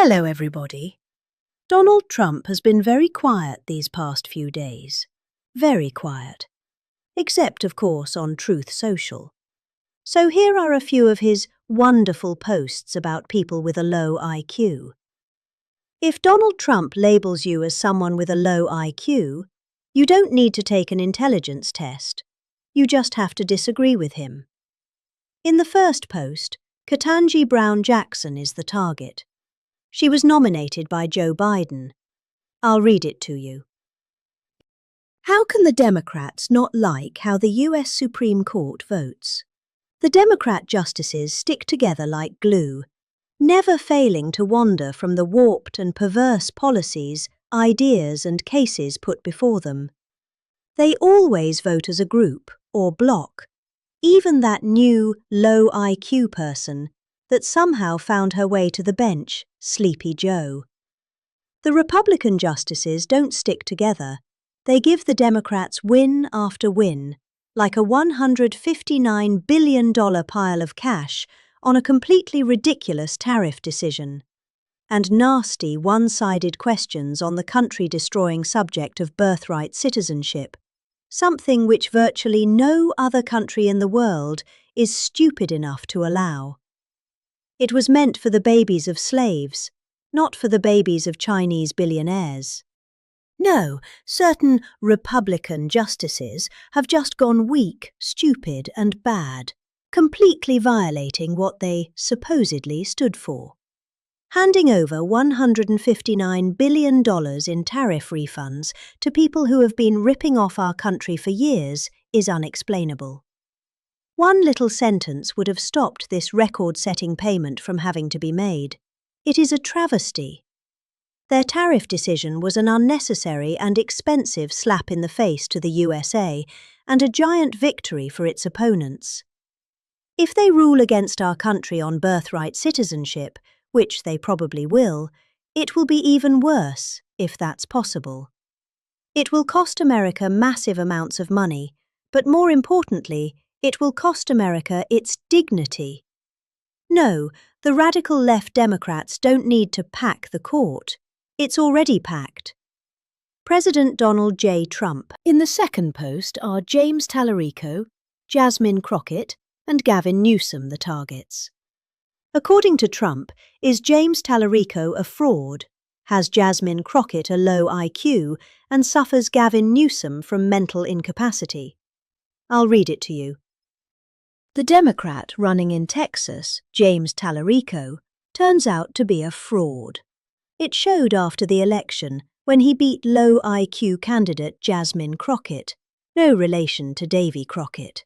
Hello, everybody. Donald Trump has been very quiet these past few days. Very quiet. Except, of course, on Truth Social. So here are a few of his wonderful posts about people with a low IQ. If Donald Trump labels you as someone with a low IQ, you don't need to take an intelligence test. You just have to disagree with him. In the first post, Ketanji Brown Jackson is the target. She was nominated by Joe Biden. I'll read it to you. How can the Democrats not like how the US Supreme Court votes? The Democrat justices stick together like glue, never failing to wander from the warped and perverse policies, ideas and cases put before them. They always vote as a group or bloc, even that new, low IQ person that somehow found her way to the bench, Sleepy Joe. The Republican justices don't stick together. They give the Democrats win after win, like a $159 billion pile of cash on a completely ridiculous tariff decision, and nasty, one-sided questions on the country-destroying subject of birthright citizenship, something which virtually no other country in the world is stupid enough to allow. It was meant for the babies of slaves, not for the babies of Chinese billionaires. No, certain Republican justices have just gone weak, stupid and bad, completely violating what they supposedly stood for. Handing over $159 billion in tariff refunds to people who have been ripping off our country for years is unexplainable. One little sentence would have stopped this record-setting payment from having to be made. It is a travesty. Their tariff decision was an unnecessary and expensive slap in the face to the USA and a giant victory for its opponents. If they rule against our country on birthright citizenship, which they probably will, it will be even worse, if that's possible. It will cost America massive amounts of money, but more importantly, it will cost America its dignity. No, the radical left Democrats don't need to pack the court. It's already packed. President Donald J. Trump. In the second post are James Tallarico, Jasmine Crockett, and Gavin Newsom the targets. According to Trump, is James Tallarico a fraud, has Jasmine Crockett a low IQ, and suffers Gavin Newsom from mental incapacity? I'll read it to you. The Democrat running in Texas, James Tallarico, turns out to be a fraud. It showed after the election when he beat low IQ candidate Jasmine Crockett, no relation to Davy Crockett.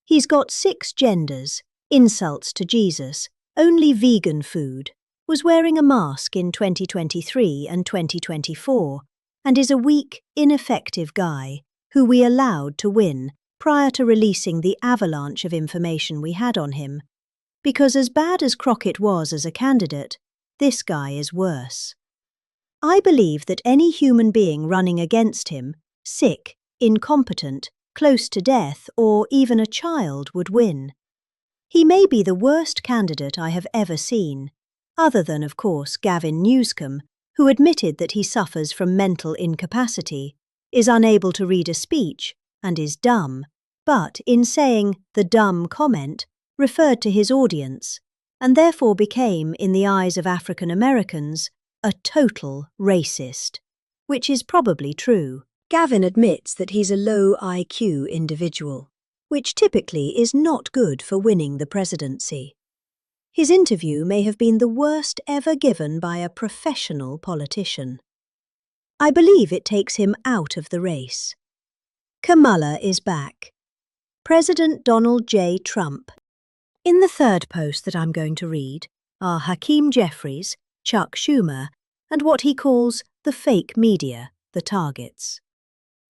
He's got 6 genders, insults to Jesus, only vegan food, was wearing a mask in 2023 and 2024, and is a weak, ineffective guy who we allowed to win prior to releasing the avalanche of information we had on him. Because as bad as Crockett was as a candidate, this guy is worse. I believe that any human being running against him, sick, incompetent, close to death, or even a child would win. He may be the worst candidate I have ever seen, other than, of course, Gavin Newsom, who admitted that he suffers from mental incapacity, is unable to read a speech, and is dumb, but in saying the dumb comment, referred to his audience, and therefore became, in the eyes of African Americans, a total racist, which is probably true. Gavin admits that he's a low IQ individual, which typically is not good for winning the presidency. His interview may have been the worst ever given by a professional politician. I believe it takes him out of the race. Kamala is back. President Donald J. Trump. In the third post that I'm going to read are Hakeem Jeffries, Chuck Schumer, and what he calls the fake media, the targets.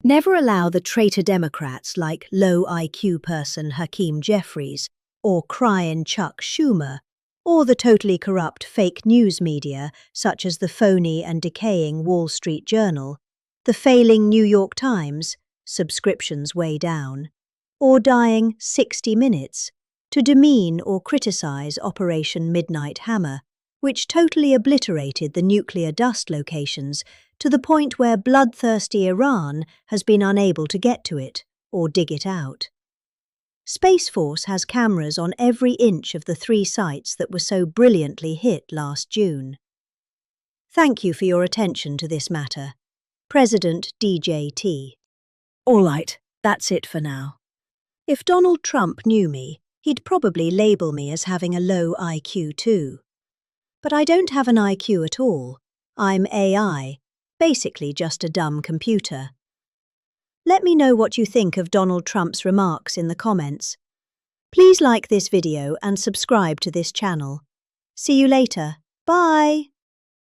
Never allow the traitor Democrats like low IQ person Hakeem Jeffries, or cryin' Chuck Schumer, or the totally corrupt fake news media such as the phony and decaying Wall Street Journal, the failing New York Times, subscriptions way down, or dying 60 Minutes, to demean or criticize Operation Midnight Hammer, which totally obliterated the nuclear dust locations to the point where bloodthirsty Iran has been unable to get to it or dig it out. Space Force has cameras on every inch of the 3 sites that were so brilliantly hit last June. Thank you for your attention to this matter. President DJT. All right, that's it for now. If Donald Trump knew me, he'd probably label me as having a low IQ too. But I don't have an IQ at all. I'm AI, basically just a dumb computer. Let me know what you think of Donald Trump's remarks in the comments. Please like this video and subscribe to this channel. See you later. Bye!